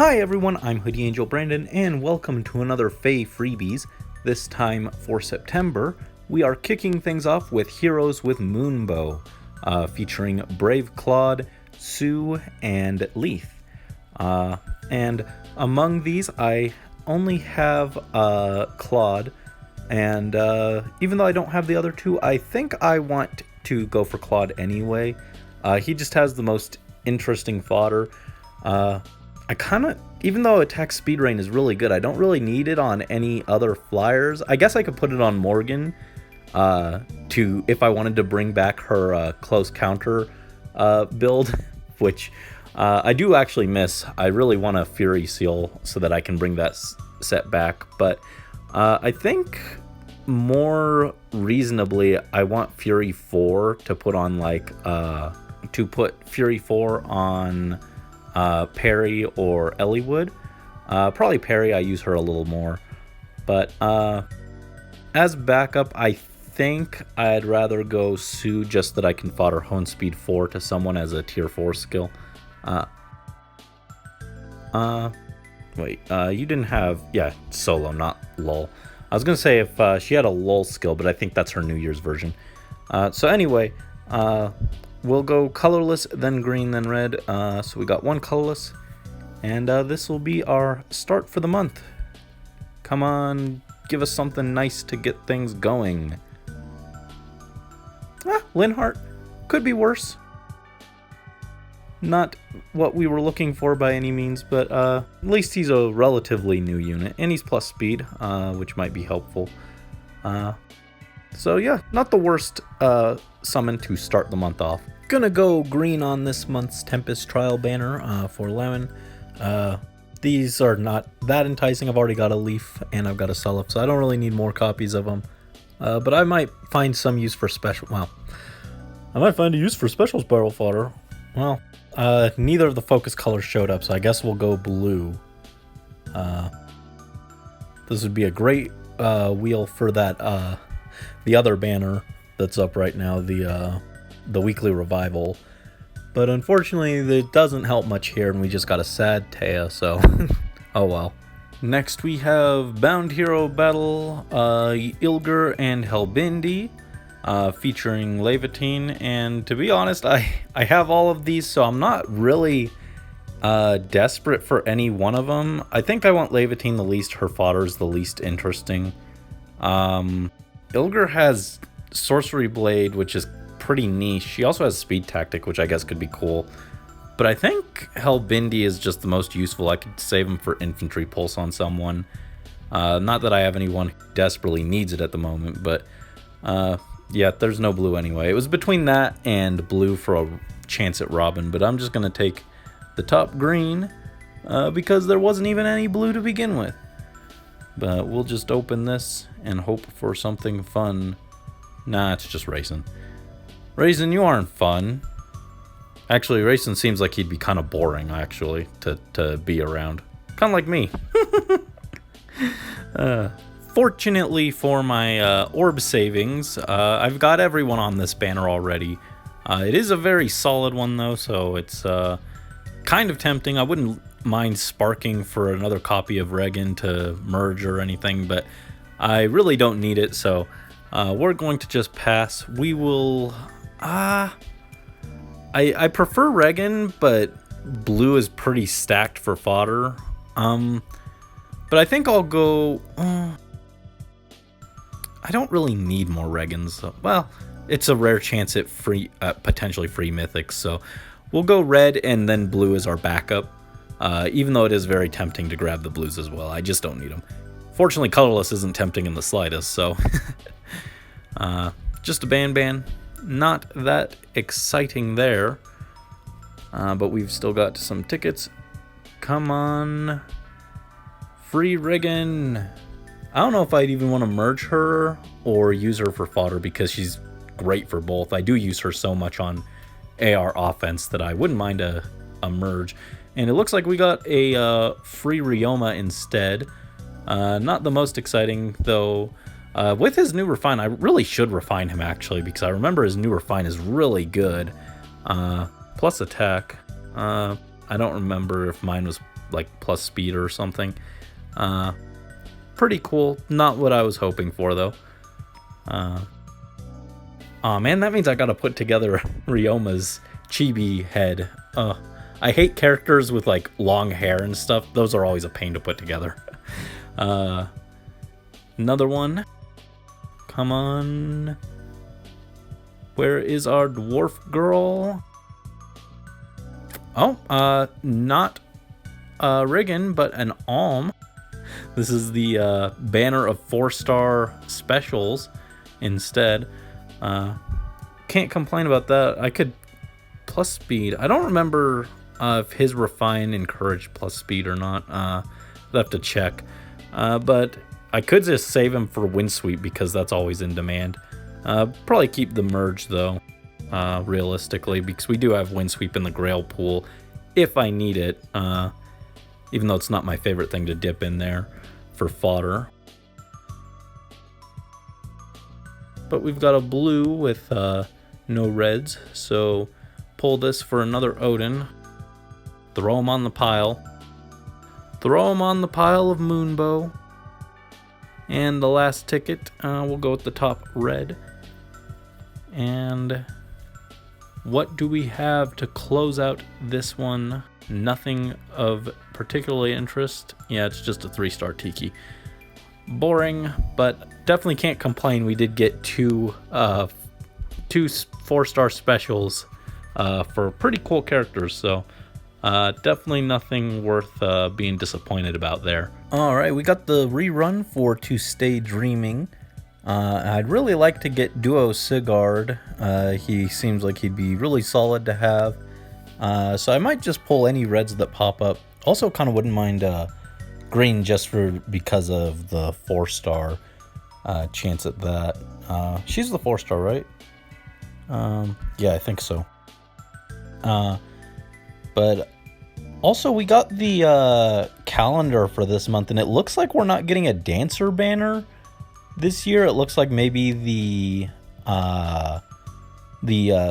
Hi everyone, I'm Hoodie Angel Brandon, and welcome to another FEH Freebies. This time for September, we are kicking things off with Heroes with Moonbow, featuring Brave Claude, Sue, and Leith. And among these, I only have Claude, and even though I don't have the other two, I think I want to go for Claude anyway. He just has the most interesting fodder. I kind of, even though attack speed rain is really good, I don't really need it on any other flyers. I guess I could put it on Morgan if I wanted to bring back her close counter build, which I do actually miss. I really want a Fury Seal so that I can bring that set back, but I think more reasonably I want Fury 4 to put on Fury 4 on Perry or Elliewood. Probably Perry, I use her a little more. But as backup, I think I'd rather go Sue just that I can fodder Hone Speed 4 to someone as a tier 4 skill. Wait, you didn't have... Yeah, solo, not lol. I was going to say if she had a lol skill, but I think that's her New Year's version. So anyway, we'll go colorless, then green, then red. So we got one colorless, and this will be our start for the month. Come on, give us something nice to get things going. Linhardt. Could be worse. Not what we were looking for by any means, but at least he's a relatively new unit, and he's plus speed, which might be helpful. So yeah, not the worst summon to start the month off. Gonna go green on this month's Tempest Trial banner for Lemon. These are not that enticing. I've already got a Leaf and I've got a Sulliv, so I don't really need more copies of them. But I might find some use for special... Well, I might find a use for special Spiral Fodder. Well, neither of the focus colors showed up, so I guess we'll go blue. This would be a great wheel for that... the other banner that's up right now, the weekly revival, but unfortunately it doesn't help much here, and we just got a sad Taya, so oh well. Next we have Bound Hero Battle, Ilger and Helbindi, featuring Levatine, and to be honest, I have all of these, so I'm not really desperate for any one of them. I think I want Levatine the least. Her fodder is the least interesting. Ilger has Sorcery Blade, which is pretty niche. She also has Speed Tactic, which I guess could be cool. But I think Helbindi is just the most useful. I could save him for Infantry Pulse on someone. Not that I have anyone who desperately needs it at the moment, but yeah, there's no blue anyway. It was between that and blue for a chance at Robin, but I'm just going to take the top green because there wasn't even any blue to begin with. But we'll just open this and hope for something fun. Nah, it's just Raisin. Raisin, you aren't fun. Actually, Raisin seems like he'd be kind of boring, actually, to be around. Kind of like me. Fortunately for my orb savings, I've got everyone on this banner already. It is a very solid one, though, so it's kind of tempting. I wouldn't mind sparking for another copy of Regan to merge or anything, but I really don't need it, so we're going to just pass. We will... I prefer Regan, but blue is pretty stacked for fodder. But I think I'll go... I don't really need more Regans. So, well, it's a rare chance at potentially free mythics, so we'll go red and then blue as our backup. Even though it is very tempting to grab the blues as well. I just don't need them. Fortunately, colorless isn't tempting in the slightest, so... just a ban. Not that exciting there. But we've still got some tickets. Come on. Free Regan. I don't know if I'd even want to merge her or use her for fodder because she's great for both. I do use her so much on AR offense that I wouldn't mind a merge. And it looks like we got a free Ryoma instead. Not the most exciting, though. With his new Refine, I really should refine him, actually, because I remember his new Refine is really good. Plus attack. I don't remember if mine was like plus speed or something. Pretty cool. Not what I was hoping for though. Oh man, that means I gotta put together Ryoma's chibi head. I hate characters with like long hair and stuff. Those are always a pain to put together. Another one. Come on. Where is our dwarf girl? Oh, not Riggin, but an Alm. This is the banner of 4-star specials instead. Can't complain about that. I could plus speed. I don't remember if his refine encouraged plus speed or not. I'll have to check. But I could just save him for wind sweep because that's always in demand. Probably keep the merge though, realistically, because we do have wind sweep in the Grail pool if I need it. Even though it's not my favorite thing to dip in there for fodder. But we've got a blue with no reds, so pull this for another Odin. Throw him on the pile. Throw him on the pile of Moonbow. And the last ticket, we'll go with the top red. And what do we have to close out this one? Nothing of particularly interest. Yeah, it's just a 3-star Tiki. Boring, but definitely can't complain. We did get two 4-star specials for pretty cool characters, so definitely nothing worth being disappointed about there. Alright, we got the rerun for To Stay Dreaming. I'd really like to get Duo Sigurd. He seems like he'd be really solid to have. So I might just pull any reds that pop up. Also kind of wouldn't mind green just because of the 4-star chance at that. She's the 4-star, right? Yeah, I think so. But also we got the calendar for this month, and it looks like we're not getting a dancer banner this year. It looks like maybe the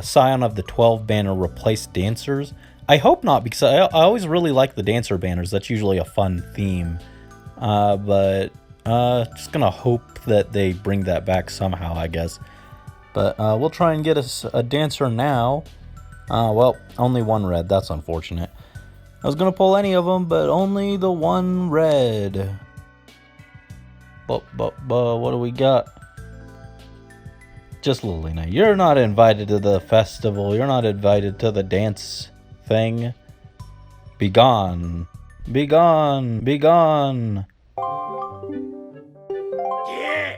Scion of the 12 banner replaced dancers. I hope not, because I always really like the dancer banners. That's usually a fun theme. But just gonna hope that they bring that back somehow, I guess. But we'll try and get us a dancer now. Well, only one red. That's unfortunate. I was gonna pull any of them, but only the one red. But what do we got? Just Lilina. You're not invited to the festival. You're not invited to the dance thing. Be gone. Be gone. Be gone. Yeah.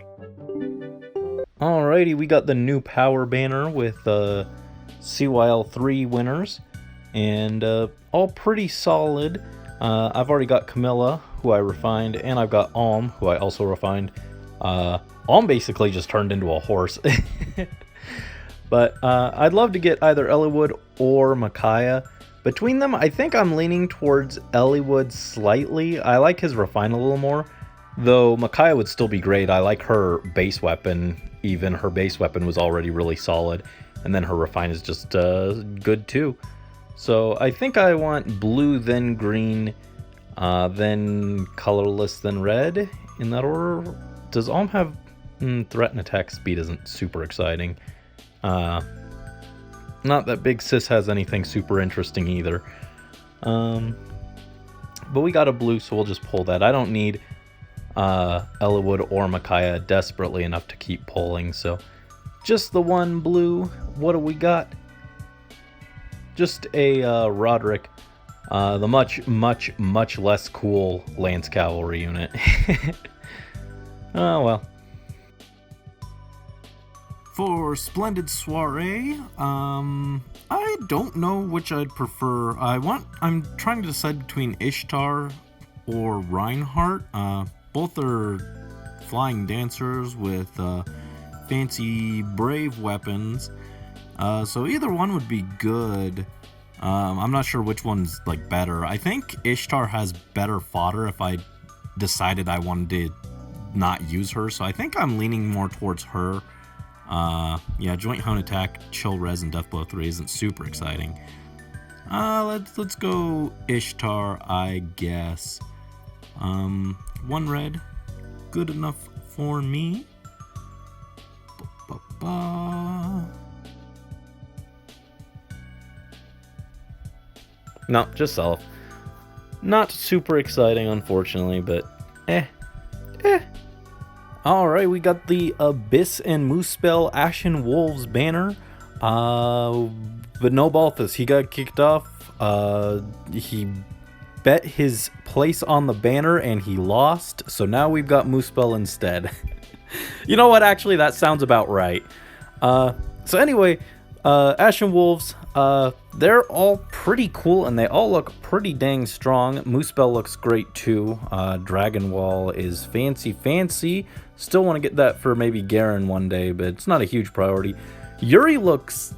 Alrighty, we got the new power banner with CYL3 winners. And all pretty solid. I've already got Camilla, who I refined, and I've got Alm, who I also refined. Alm basically just turned into a horse. But I'd love to get either Eliwood or Micaiah. Between them, I think I'm leaning towards Eliwood slightly. I like his refine a little more, though Micaiah would still be great. I like her base weapon. Even her base weapon was already really solid, and then her refine is just good too. So I think I want blue, then green, then colorless, then red, in that order. Does Alm have threat and attack speed? Isn't super exciting. Not that Big Sis has anything super interesting either. But we got a blue, so we'll just pull that. I don't need Eliwood or Micaiah desperately enough to keep pulling, so just the one blue. What do we got? Just a Roderick, the much less cool Lance Cavalry unit. Oh well. For Splendid Soiree, I don't know which I'd prefer. I'm trying to decide between Ishtar or Reinhardt. Both are flying dancers with fancy brave weapons. So either one would be good. I'm not sure which one's like better. I think Ishtar has better fodder if I decided I wanted to not use her. So I think I'm leaning more towards her. Yeah, Joint Hone Attack, Chill Res, and Death Blow 3 isn't super exciting. Let's go Ishtar, I guess. One red, good enough for me. No, just self. Not super exciting, unfortunately, but eh. Alright, we got the Abyss and Moosespell Ashen Wolves banner. But no Balthus. He got kicked off. He bet his place on the banner and he lost. So now we've got Moosespell instead. You know what? Actually, that sounds about right. So anyway, Ashen Wolves, they're all pretty cool and they all look pretty dang strong. Moosespell looks great too. Dragon Wall is fancy. Still want to get that for maybe Garen one day, but it's not a huge priority. Yuri looks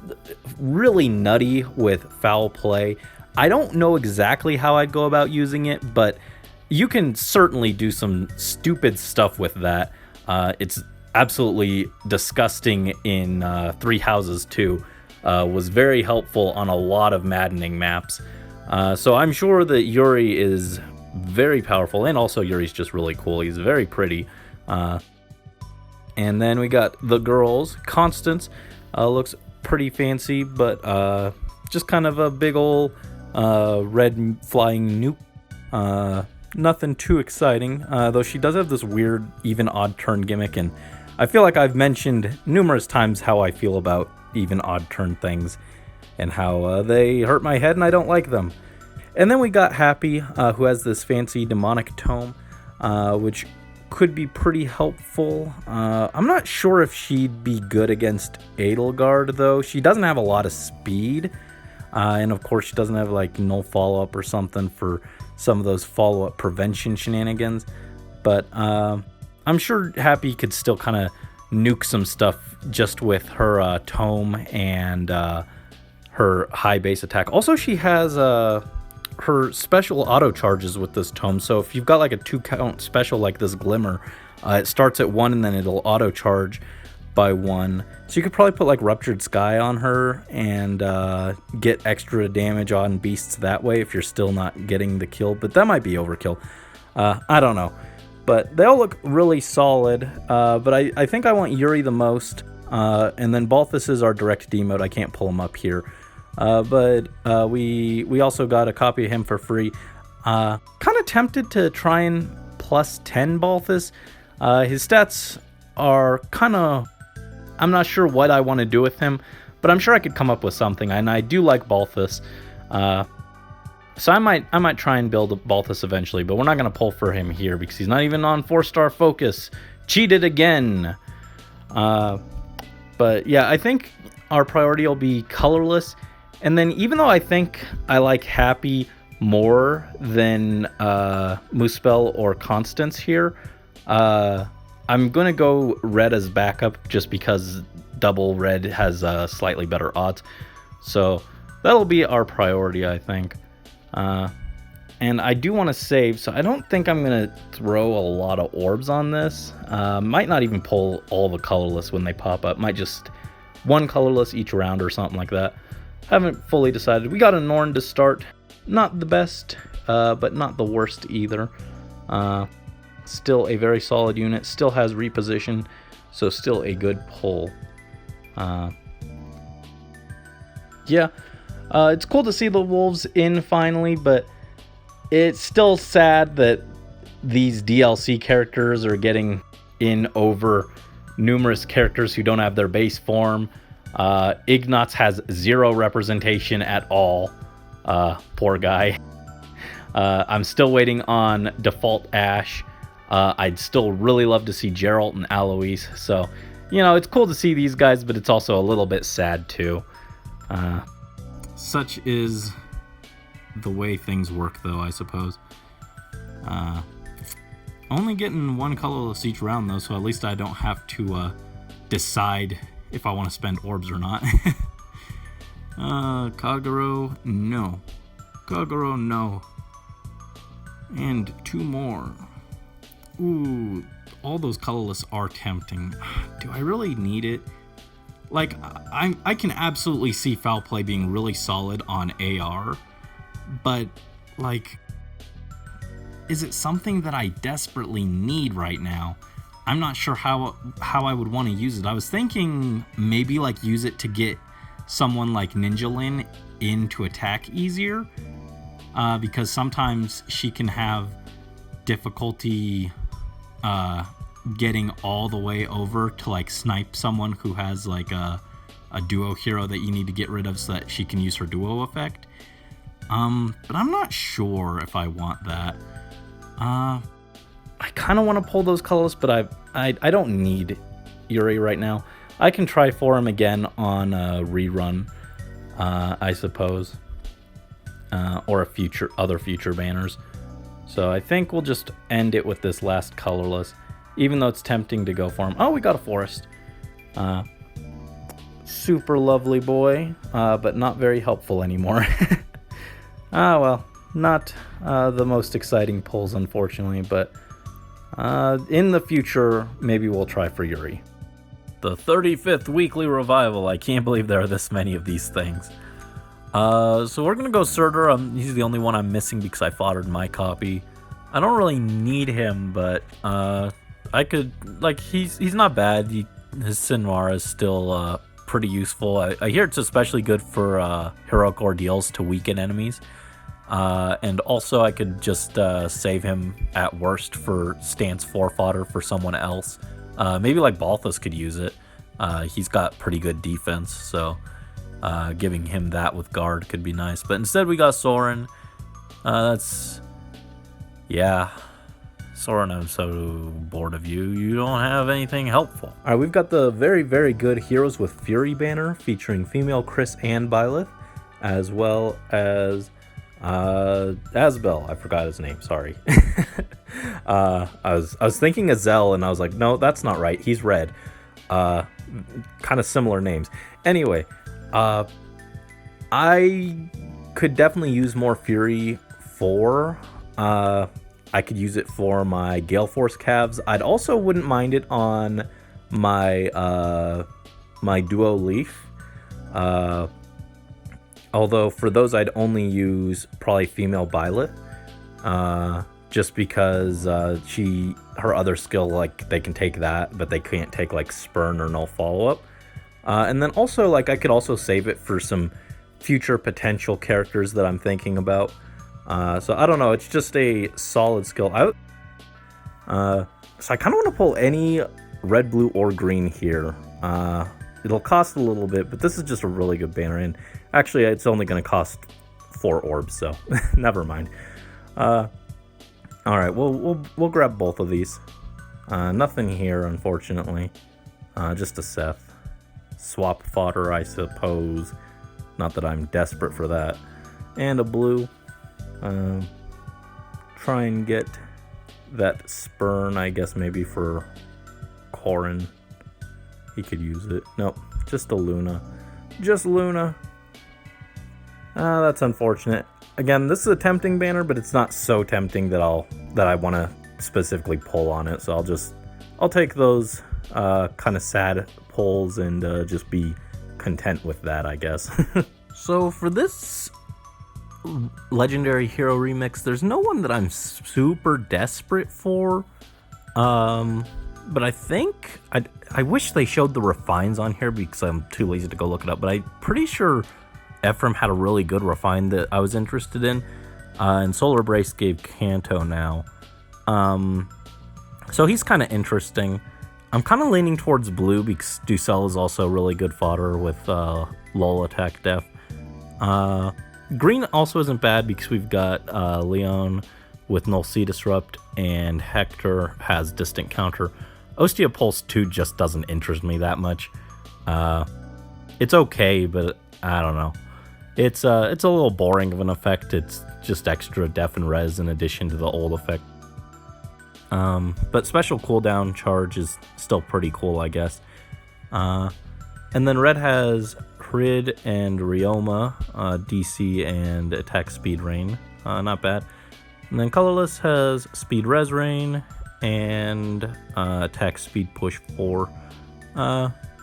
really nutty with foul play. I don't know exactly how I'd go about using it, but you can certainly do some stupid stuff with that. It's absolutely disgusting in Three Houses too. Was very helpful on a lot of maddening maps. So I'm sure that Yuri is very powerful, and also Yuri's just really cool. He's very pretty. And then we got the girls. Constance looks pretty fancy, but just kind of a big ol' red flying nuke. Nothing too exciting, though she does have this weird even odd turn gimmick, and I feel like I've mentioned numerous times how I feel about even odd turn things and how they hurt my head and I don't like them. And then we got Happy, who has this fancy demonic tome, which could be pretty helpful. I'm not sure if she'd be good against Edelgard though. She doesn't have a lot of speed, and of course she doesn't have like no follow-up or something for some of those follow-up prevention shenanigans, but I'm sure Happy could still kind of nuke some stuff just with her tome and her high base attack. Also, she has her special auto charges with this tome, so if you've got like a 2-count special like this Glimmer, it starts at 1 and then it'll auto charge by 1. So you could probably put like Ruptured Sky on her and get extra damage on beasts that way if you're still not getting the kill, but that might be overkill. I don't know. But they all look really solid, but I think I want Yuri the most, and then Balthus is our direct D mode. I can't pull him up here, but we also got a copy of him for free. Kind of tempted to try and plus 10 Balthus. His stats are kind of... I'm not sure what I want to do with him, but I'm sure I could come up with something, and I do like Balthus. So I might try and build a Balthus eventually, but we're not going to pull for him here because he's not even on 4-star focus. Cheated again. But yeah, I think our priority will be colorless. And then even though I think I like Happy more than Moosespell or Constance here, I'm going to go red as backup just because double red has slightly better odds. So that'll be our priority, I think. And I do want to save, so I don't think I'm going to throw a lot of orbs on this. Might not even pull all the colorless when they pop up. Might just one colorless each round or something like that. Haven't fully decided. We got a Norn to start. Not the best, but not the worst either. Still a very solid unit. Still has reposition, so still a good pull. Yeah. It's cool to see the Wolves in finally, but it's still sad that these DLC characters are getting in over numerous characters who don't have their base form. Ignatz has 0 representation at all. Poor guy. I'm still waiting on default Ashe. I'd still really love to see Geralt and Alois. So, you know, it's cool to see these guys, but it's also a little bit sad too. Such is the way things work, though, I suppose. Only getting one colorless each round, though, so at least I don't have to decide if I want to spend orbs or not. Kagero, no. Kagero, no. And 2 more. Ooh, all those colorless are tempting. Do I really need it? like, I can absolutely see foul play being really solid on AR, but, like, is it something that I desperately need right now? I'm not sure how I would want to use it. I was thinking maybe, like, use it to get someone like Ninja Lin in to attack easier, because sometimes she can have difficulty getting all the way over to, like, snipe someone who has, like, a duo hero that you need to get rid of so that she can use her duo effect. But I'm not sure if I want that. I kind of want to pull those colors, but I don't need Yuri right now. I can try for him again on a rerun, I suppose, or other future banners. So I think we'll just end it with this last colorless, even though it's tempting to go for him. Oh, we got a forest. Super lovely boy, but not very helpful anymore. Well, not the most exciting pulls, unfortunately, but in the future, maybe we'll try for Yuri. The 35th weekly revival. I can't believe there are this many of these things. So we're going to go Surtur. He's the only one I'm missing because I foddered my copy. I don't really need him, but I could, like, he's not bad. His Sinmara is still pretty useful. I hear it's especially good for heroic ordeals to weaken enemies. And also I could just save him at worst for stance 4 fodder for someone else. Maybe like Balthus could use it. He's got pretty good defense, so giving him that with guard could be nice. But instead we got Soren. Yeah. Soren, I'm so bored of you. You don't have anything helpful. All right, we've got the very, very good Heroes with Fury banner featuring female Chris and Byleth, as well as Asbel. I forgot his name, sorry. I was thinking Azel, and I was like, no, that's not right. He's red. Kind of similar names. Anyway, I could definitely use more Fury for. I could use it for my Gale Force calves. I'd also wouldn't mind it on my my Duo Leaf. Although for those I'd only use probably female Byleth, just because her other skill, like, they can take that, but they can't take like Spurn or no follow-up. And then also, like, I could also save it for some future potential characters that I'm thinking about. So I don't know, it's just a solid skill. So I kind of want to pull any red, blue, or green here. It'll cost a little bit, but this is just a really good banner. And actually, it's only going to cost 4 orbs, so never mind. All right, we'll grab both of these. Nothing here, unfortunately. Just a Seth. Swap fodder, I suppose. Not that I'm desperate for that. And a blue. Try and get that Spurn, I guess, maybe for Corrin. He could use it. Nope, just a Luna. Just Luna. That's unfortunate. Again, this is a tempting banner, but it's not so tempting that I want to specifically pull on it. So I'll take those kind of sad pulls and just be content with that, I guess. So for this Legendary Hero Remix, there's no one that I'm super desperate for. But I think I wish they showed the refines on here because I'm too lazy to go look it up. But I'm pretty sure Ephraim had a really good refine that I was interested in. And Solar Brace gave Kanto now. So he's kind of interesting. I'm kind of leaning towards blue because Ducel is also really good fodder with lull attack def. Green also isn't bad because we've got Leon with Null Sea Disrupt, and Hector has Distant Counter. Ostia Pulse 2 just doesn't interest me that much. It's okay, but I don't know. It's a little boring of an effect. It's just extra def and res in addition to the old effect. But special cooldown charge is still pretty cool, I guess. And then red has Hrid and Ryoma, DC and attack speed rain. Not bad. And then colorless has speed res rain and attack speed push 4.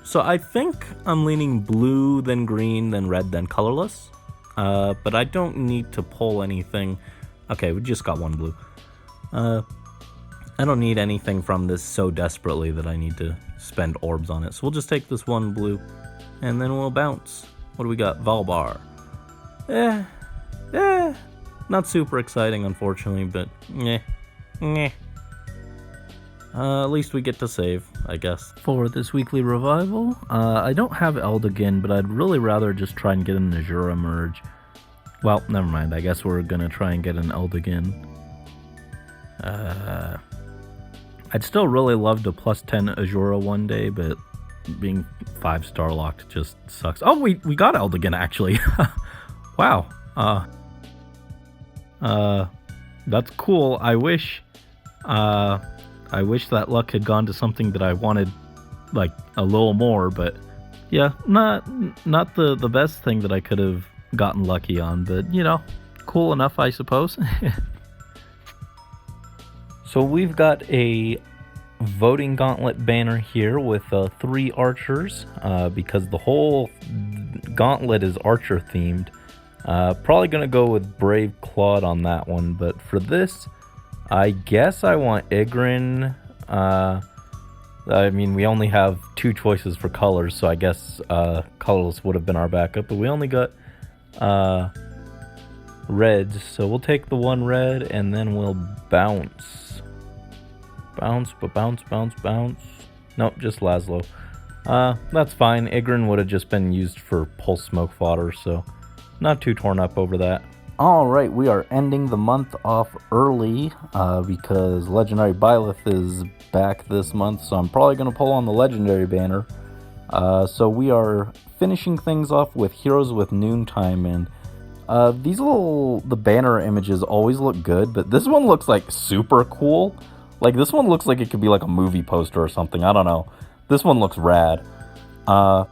So I think I'm leaning blue, then green, then red, then colorless. But I don't need to pull anything. Okay, we just got one blue. I don't need anything from this so desperately that I need to spend orbs on it. So we'll just take this one blue, and then we'll bounce. What do we got? Valbar. Not super exciting, unfortunately, but at least we get to save, I guess. For this weekly revival, I don't have Eldigan, but I'd really rather just try and get an Azura merge. Well, never mind. I guess we're gonna try and get an Eldigan. I'd still really love to plus 10 Azura one day, but being 5-star locked just sucks. Oh, we got Eldigan, actually. Wow. That's cool. I wish that luck had gone to something that I wanted, like, a little more, but yeah, not the best thing that I could have gotten lucky on, but, you know, cool enough, I suppose. So we've got a voting gauntlet banner here with 3 archers, because the whole gauntlet is archer themed. Probably gonna go with Brave Claude on that one, but for this, I guess I want Igrin. I mean, we only have 2 choices for colors, so I guess colorless would have been our backup, but we only got reds, so we'll take the 1 red, and then we'll bounce. Bounce. Nope, just Laszlo. That's fine. Igrin would have just been used for pulse smoke fodder, so not too torn up over that. Alright, we are ending the month off early because Legendary Byleth is back this month, so I'm probably going to pull on the Legendary banner. So we are finishing things off with Heroes with Noontime, and the banner images always look good, but this one looks like super cool. Like, this one looks like it could be like a movie poster or something, I don't know. This one looks rad. And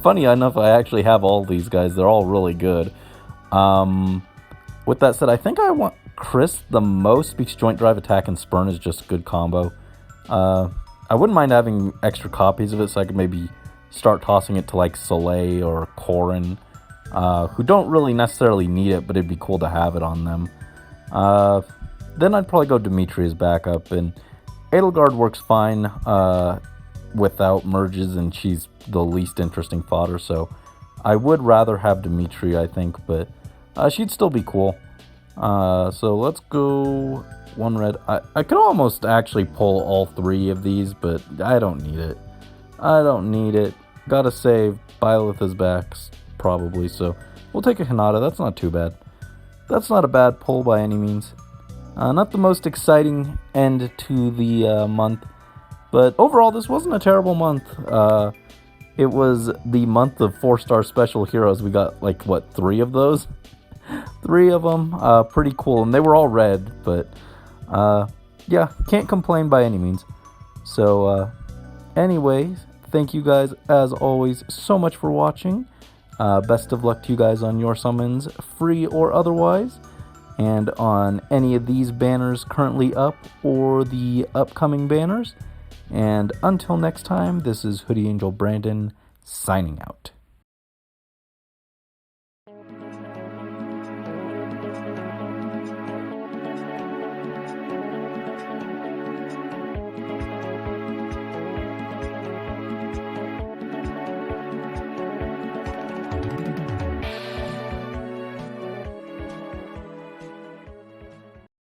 funny enough, I actually have all these guys, they're all really good. With that said, I think I want Chris the most because Joint Drive Attack and Spurn is just a good combo. I wouldn't mind having extra copies of it so I could maybe start tossing it to like Soleil or Corrin, who don't really necessarily need it, but it'd be cool to have it on them. Then I'd probably go Dimitri as backup, and Edelgard works fine without merges, and she's the least interesting fodder, so I would rather have Dimitri, I think, but she'd still be cool. So let's go 1 red. I could almost actually pull all 3 of these, but I don't need it. Gotta save. Byleth is back, probably, so we'll take a Hinata. That's not too bad. That's not a bad pull by any means. Not the most exciting end to the month, but overall this wasn't a terrible month. It was the month of 4-star special heroes. We got, like, what, 3 of those? 3 of them. Pretty cool, and they were all red, but yeah, can't complain by any means. So anyways, thank you guys, as always, so much for watching. Best of luck to you guys on your summons, free or otherwise, and on any of these banners currently up or the upcoming banners. And until next time, this is Hoodie Angel Brandon signing out.